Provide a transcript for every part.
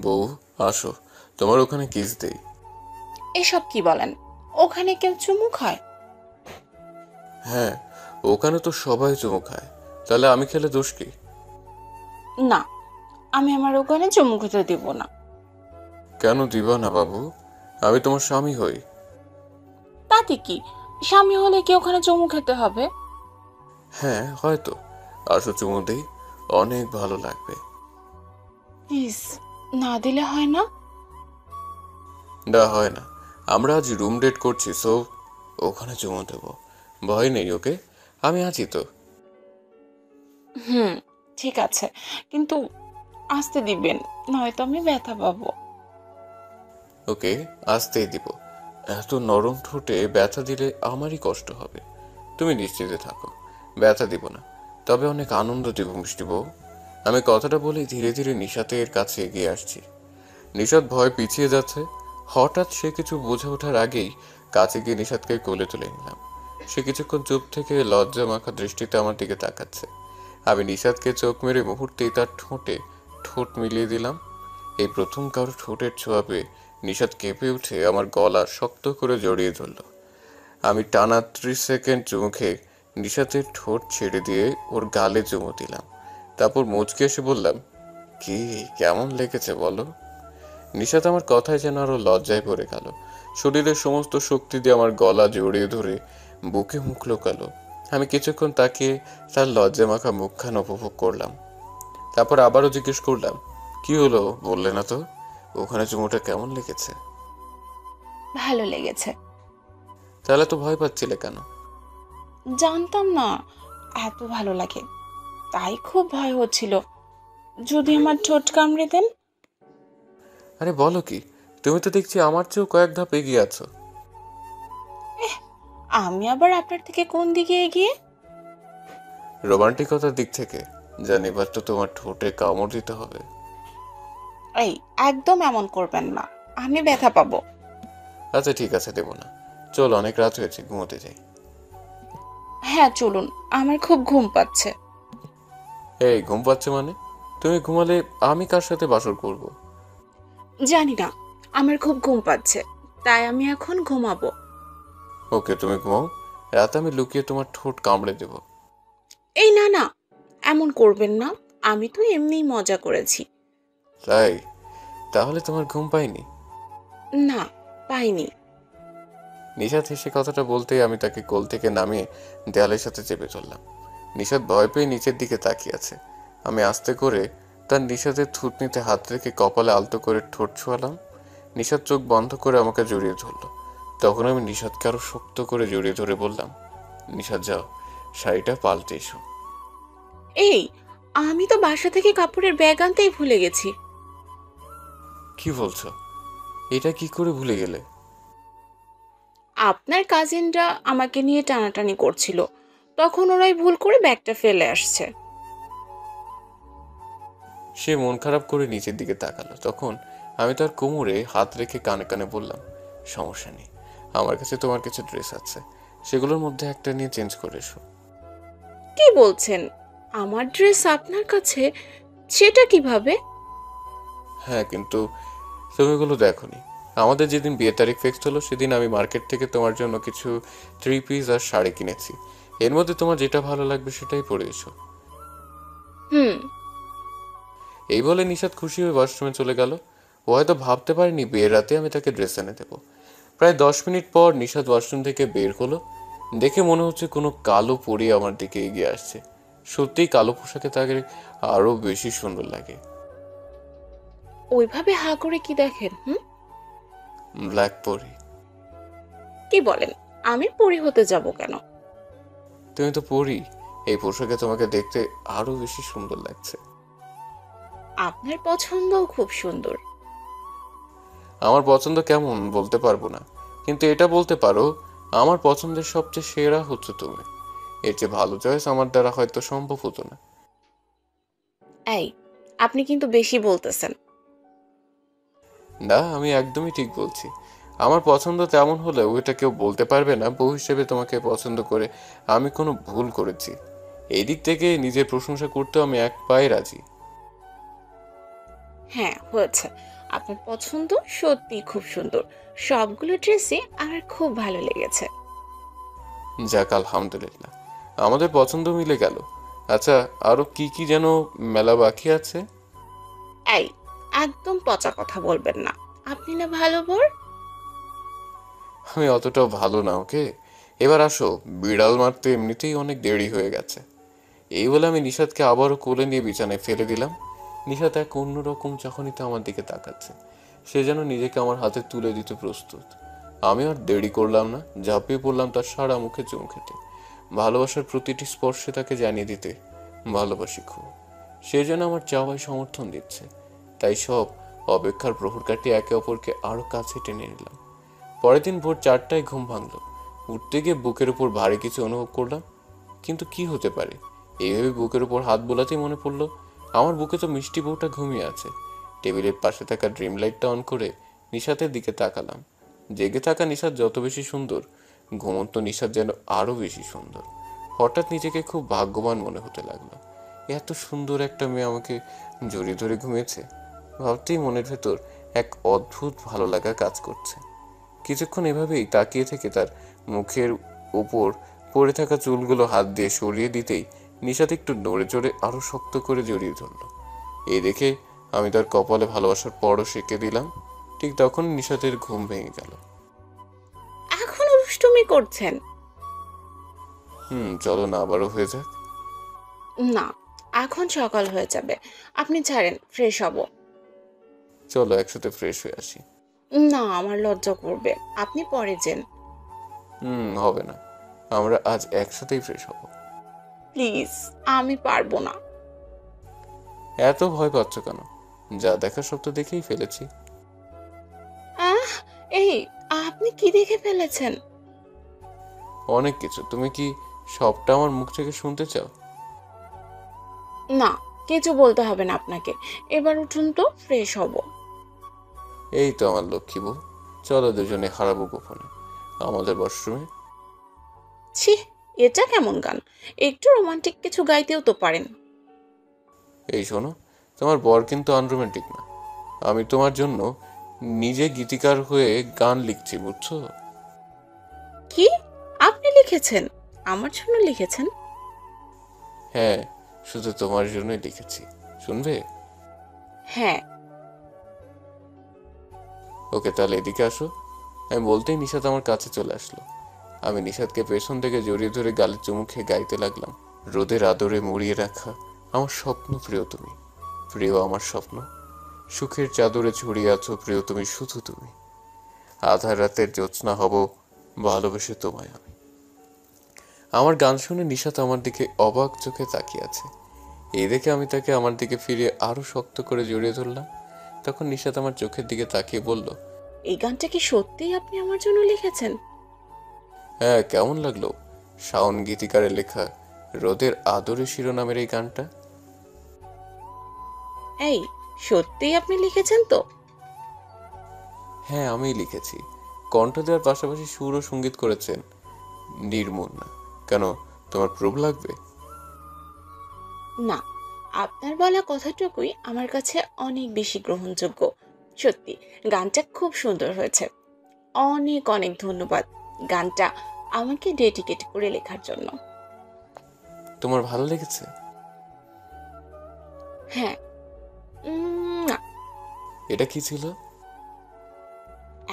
বউ, আসো, তোমার ওখানে কিস দেই। এসব কি বলেন? ওখানে কেউ চুমু খায়? হ্যাঁ, ওখানে তো সবাই চুমু খায়, তাহলে আমি খেলে দোষ কি? না, আমি আমার ওখানে চুমু খেতে দিব না। কেন দিবা না বাবু? আমি তোমার স্বামী হই। তাতে কি, স্বামী হলে কি ওখানে চুমু খেতে হবে? হ্যাঁ, হয়তো। আসো, চুমু দেই, অনেক ভালো লাগবে। প্লিজ, না দিলে হয় না? না, হয় না। আমরা আজ রুম ডেট করছি, সো ওখানে চুমু দেবো। ভয় নেই, ওকে? আমি আছি তো। হুম, ঠিক আছে, কিন্তু আসতে দিবেন, নয়তো আমি ব্যথা পাবো। ওকে, আসতেই দিব। এত নরম ঠোঁটে ব্যথা দিলে আমারই কষ্ট হবে। তুমি নিশ্চিন্তে থাকো, ব্যথা দিব না, তবে অনেক আনন্দ দিব মিষ্টি বউ। আমি কথাটা বলে ধীরে ধীরে নিশাতের কাছে এগিয়ে আসছি। নিশাত ভয় পিছিয়ে যাচ্ছে। হঠাৎ সে কিছু বুঝে ওঠার আগেই কাছে গিয়ে নিশাতকে কোলে তুলে নিলাম। সে কিছুক্ষণ চুপ থেকে লজ্জা মাখা দৃষ্টিতে আমার দিকে তাকাচ্ছে। আমি নিশাতকে চোখ মেরে মুহূর্তেই তার ঠোঁটে ঠোঁট মিলিয়ে দিলাম। এই প্রথম কারো ঠোঁটের ছোঁয়া পেয়ে নিশাত কেঁপে উঠে আমার গলা শক্ত করে জড়িয়ে ধরল। আমি টানা 30 সেকেন্ড চুমু খেয়ে নিশাতের ঠোঁট ছেড়ে দিয়ে ওর গালে চুমু দিলাম। তারপর মুচকে এসে বললাম, কি, কেমন লেগেছে বলো? নিশাত আমার কথায় যেন আরো লজ্জায় পড়ে গেল। শরীরের সমস্ত শক্তি দিয়ে আমার গলা জড়িয়ে ধরে বুকে মুখ লুকালো। আমি কিছুক্ষণ তাকিয়ে তার লজ্জা মাখা মুখখান উপভোগ করলাম। তারপর আবারও জিজ্ঞেস করলাম, কি হলো বললে না তো? ওখানে চুমুটা কেমন লেগেছে? ভালো লেগেছে। তাহলে তো ভয় পাচ্ছিলে কেন? জানতাম না এত ভালো লাগে, তাই খুব ভয় হচ্ছিল যদি আমার ঠোঁট কামড়ে দেন। আরে বলো কি, তুমি তো দেখছি আমার চেয়েও কয়েক ধাপ এগিয়ে আছো। আমি আবার আপনার থেকে কোন দিকে এগিয়ে? রোমান্টিকতার দিক থেকে। জানি, এবার তো তোমার ঠোঁটে কামড় দিতে হবে। এই, একদম এমন করবেন না, আমি ব্যথা পাবো। আচ্ছা ঠিক আছে, দেবো না। চল, অনেক রাত হয়েছে, ঘুমোতে যাই। হ্যাঁ চলুন, আমার খুব ঘুম পাচ্ছে। এই, ঘুম পাচ্ছে মানে? তুমি ঘুমালে আমি কার সাথে বাসর করব? জানি না, আমার খুব ঘুম পাচ্ছে, তাই আমি এখন ঘুমাবো। ওকে, তুমি ঘুমাও। রাতে আমি লুকিয়ে তোমার ঠোঁট কামড়ে দেব। এই না না, এমন করবেন না, আমি তো এমনিই মজা করেছি। তাই? তাহলে তোমার ঘুম পাইনি? না, পাইনি। নিশাত হেসে কথাটা বলতেই আমি তাকে কোল থেকে নামিয়ে দেয়ালের সাথে চেপে ধরলাম। নিশাত ভয় পেয়ে নিচের দিকে তাকিয়ে আছে। আমি আস্তে করে তার নিশাতের থুতনিতে হাত রেখে কপালে আলতো করে ঠোঁট ছোঁয়ালাম। নিশাত চোখ বন্ধ করে আমাকে জড়িয়ে ধরলো। তখন আমি নিশাতকে আরো শক্ত করে জড়িয়ে ধরে বললাম, নিশাত যাও, শাড়িটা পাল্টে এসো। এই, আমি তো বাসা থেকে কাপড়ের ব্যাগ আনতেই ভুলে গেছি। কি বলছো? এটা কি করে ভুলে গেলে? আপনার কাজিনরা আমাকে নিয়ে টানাটানি করছিল, তখন ওরাই ভুল করে ব্যাগটা ফেলে আসছে। সে মন খারাপ করে নিচের দিকে তাকালো। তখন আমি তার কোমরে হাত রেখে কানে কানে বললাম, সমস্যা নেই, আমার কাছে তোমার কিছু ড্রেস আছে, সেগুলোর মধ্যে একটা নিয়ে চেঞ্জ করে এসো। কি বলছেন? আমার ড্রেস আপনার কাছে? সেটা কিভাবে? হ্যাঁ, কিন্তু তুমি এগুলো দেখোনি। আমাদের যেদিন বিয়ে তারিখ ফিক্সড হলো সেদিন আমি মার্কেট থেকে তোমার জন্য কিছু 3 পিস আর শাড়ি কিনেছি। এর মধ্যে তোমার যেটা ভালো লাগবে সেটাই পরে এসো। হুম। এই বলে নিশাত খুশি হয়ে ওয়াশরুমে চলে গেল। ও হয়তো ভাবতে পারেনি বিয়ের রাতে আমি তাকে ড্রেস এনে দেবো। প্রায় 10 মিনিট পর নিশাত ওয়াশরুম থেকে বের হলো। দেখে মনে হচ্ছে কোনো কালো পরী আমার দিকে এগিয়ে আসছে। সত্যিই কালো পোশাকে তাকে আরো বেশি সুন্দর লাগে। ওইভাবে হা করে কি দেখেন? হুম, ব্ল্যাক পরী। কি বলেন? আমি পরি হতে যাব কেন? তুমি তো পরী, এই পোশাকে তোমাকে দেখতে আরো বেশি সুন্দর লাগছে। আপনার পছন্দও খুব সুন্দর। আমার পছন্দ কেমন বলতে পারবো না, কিন্তু এটা বলতে পারো, আমার পছন্দের সবচেয়ে সেরা হচ্ছে তুমি। এর চেয়ে ভালো চয়েস আমার দ্বারা হয়তো সম্ভব হতো না। এই, আপনি কিন্তু বেশি বলতেছেন। না, আমি একদমই ঠিক বলছি। আমার পছন্দ তেমন হলেও এটা কেউ বলতে পারবে না বউ হিসেবে তোমাকে পছন্দ করে আমি কোনো ভুল করেছি। এই দিক থেকে নিজের প্রশংসা করতেও আমি এক পায়ে রাজি। হ্যাঁ হয়েছে। আপনার পছন্দ সত্যি খুব সুন্দর। সবগুলো ড্রেসই আমার খুব ভালো লেগেছে। যাক আলহামদুলিল্লাহ, আমাদের পছন্দ মিলে গেল। আচ্ছা, আরো কি কি যেন মেলা বাকি আছে? এই, একদম পচা কথা বলবেন না। আপনি না ভালো বর। আমি অতটাও ভালো না, ওকে? এবার আসো, বিড়াল মারতে এমনিতেই অনেক দেরি হয়ে গেছে। এই বলে আমি নিশাদকে আবারও কোলে নিয়ে বিছানায় ফেলে দিলাম। নিশাদ এক অন্যরকম চাহনিতে আমার দিকে তাকাচ্ছে। সে যেন নিজেকে আমার হাতে তুলে দিতে প্রস্তুত। আমি আর দেরি করলাম না, ঝাঁপিয়ে পড়লাম তার সারা মুখে চুমু খেতে। ভালোবাসার প্রতিটি স্পর্শে তাকে জানিয়ে দিতে ভালোবাসি খুব। সে যেন আমার চাওয়ায় সমর্থন দিচ্ছে। তাই সব অপেক্ষার প্রহর কাটিয়ে একে অপরকে আরো কাছে টেনে নিলাম। পরের দিন ভোর 4টায় ঘুম ভাঙলো। উঠতে গিয়ে বুকের উপর ভারী কিছু অনুভব করলাম। কিন্তু কি হতে পারে? এইভাবে বুকের উপর হাত বোলাতেই মনে পড়লো আমার বুকে তো মিষ্টি বউটা ঘুমিয়ে আছে। টেবিলের পাশে থাকা ড্রিম লাইটটা অন করে নিশাতের দিকে তাকালাম। জেগে থাকা নিশাত যত বেশি সুন্দর, ঘুমন্ত নিশাত যেন আরো বেশি সুন্দর। হঠাৎ নিজেকে খুব ভাগ্যবান মনে হতে লাগলো। এত সুন্দর একটা মেয়ে আমাকে জড়িয়ে ধরে ঘুমিয়েছে। ভাবতেই মনের ভেতর এক অদ্ভুত ভালো লাগা কাজ করছে। কিছুক্ষণ এভাবেই তাকিয়ে থেকে তার মুখের উপর পড়ে থাকা চুলগুলো হাত দিয়ে সরিয়ে দিতেই নিশাত একটু নড়ে চড়ে আরো শক্ত করে জড়িয়ে ধরলো। এই দেখে আমি তার কপালে ভালোবাসার পরও সেঁকে দিলাম। ঠিক তখন নিশাতের ঘুম ভেঙে গেল। এখনো দুষ্টুমি করছেন? চলো না, আবারও হয়ে যাক। না, এখন সকাল হয়ে যাবে। আপনি ছাড়েন, ফ্রেশ হব। চলো একসাথে ফ্রেশ হয়ে আসি। না, আমার লজ্জা করবে। আপনি পরে যান। হবে না, আমরা আজ একসাথেই ফ্রেশ হব। প্লিজ, আমি পারবো না। এত ভয় পাচ্ছ কেন? যা দেখার সব তো দেখেই ফেলেছি। আহ, এই, আপনি কি দেখে ফেলেছেন? অনেক কিছু। তুমি কি সবটা আমার মুখ থেকে শুনতে চাও? না, কিছু বলতে হবে না আপনাকে। এবার উঠুন তো, ফ্রেশ হব। এই তো আমার লক্ষ্মী বউ। চলো দুজনে হারাবো গোপনে আমাদের ওয়াশরুমে। ছি, এটা কেমন গান? একটু রোমান্টিক কিছু গাইতেও তো পারেন। এই শোনো, তোমার বর কিন্তু আনরোমান্টিক না। আমি তোমার জন্য নিজে গীতিকার হয়ে গান লিখছি, বুঝছো? কি? আপনি লিখেছেন? আমার জন্য লিখেছেন? হ্যাঁ, শুধু তোমার জন্যই লিখেছি। শুনবে? হ্যাঁ। ওকে, তাহলে এদিকে আসো। আমি বলতেই নিশাত আমার কাছে চলে আসলো। আমি নিশাতকে পেছন থেকে জড়িয়ে ধরে গালে চুমু খেয়ে গাইতে লাগলাম। রোদের আদরে মুড়িয়ে রাখা আমার স্বপ্ন প্রিয় তুমি, প্রিয় আমার স্বপ্ন। সুখের চাদরে ছড়িয়ে আছো প্রিয় তুমি, শুধু তুমি। আধার রাতের জ্যোৎস্না হব, ভালোবেসে তোমায় আমি। আমার গান শুনে নিশাত আমার দিকে অবাক চোখে তাকিয়ে আছে। এই দেখে আমি তাকে আমার দিকে ফিরিয়ে আরো শক্ত করে জড়িয়ে ধরলাম। তখন নিশাত আমার চোখের দিকে তাকিয়ে বলল, এই গানটা কি সত্যিই আপনি আমার জন্য লিখেছেন? হ্যাঁ, কেমন লাগলো শাওন গীতিকারের লেখা রোদের আদরে শিরোনামের এই গানটা? এই, সত্যিই আপনি লিখেছেন তো? হ্যাঁ, আমিই লিখেছি। কণ্ঠ দেওয়ার পাশাপাশি সুর ও সঙ্গীত করেছেন নির্মূল না। কেন, তোমার প্রুফ লাগবে? না, আপনার বলা কথাটুকুই আমার কাছে অনেক বেশি গ্রহণযোগ্য। সত্যি, গানটা খুব সুন্দর হয়েছে। অনেক অনেক ধন্যবাদ গানটা আমাকে ডেডিকেট করে লেখার জন্য। তোমার ভালো লেগেছে? হ্যাঁ। না। এটা কি ছিল?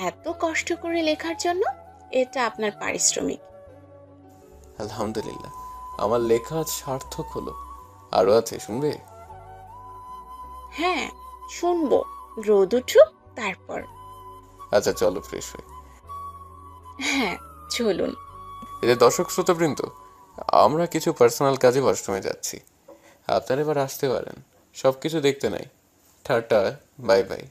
এত কষ্ট করে লেখার জন্য এটা আপনার পারিশ্রমিক। আলহামদুলিল্লাহ, আমার লেখা আজ সার্থক হলো। আরো আছে, শুনবে? হ্যাঁ, শুনবো। রোদ উঠুক তারপর। আচ্ছা চলো ফ্রেশ হই। হ্যাঁ, চলুন। এই যে দর্শক শ্রোতাবৃন্দ, আমরা কিছু পার্সোনাল কাজে ওয়াশরুমে যাচ্ছি। আপনারা এবার আসতে পারেন, সবকিছু দেখতে নাই। Tata, bye bye.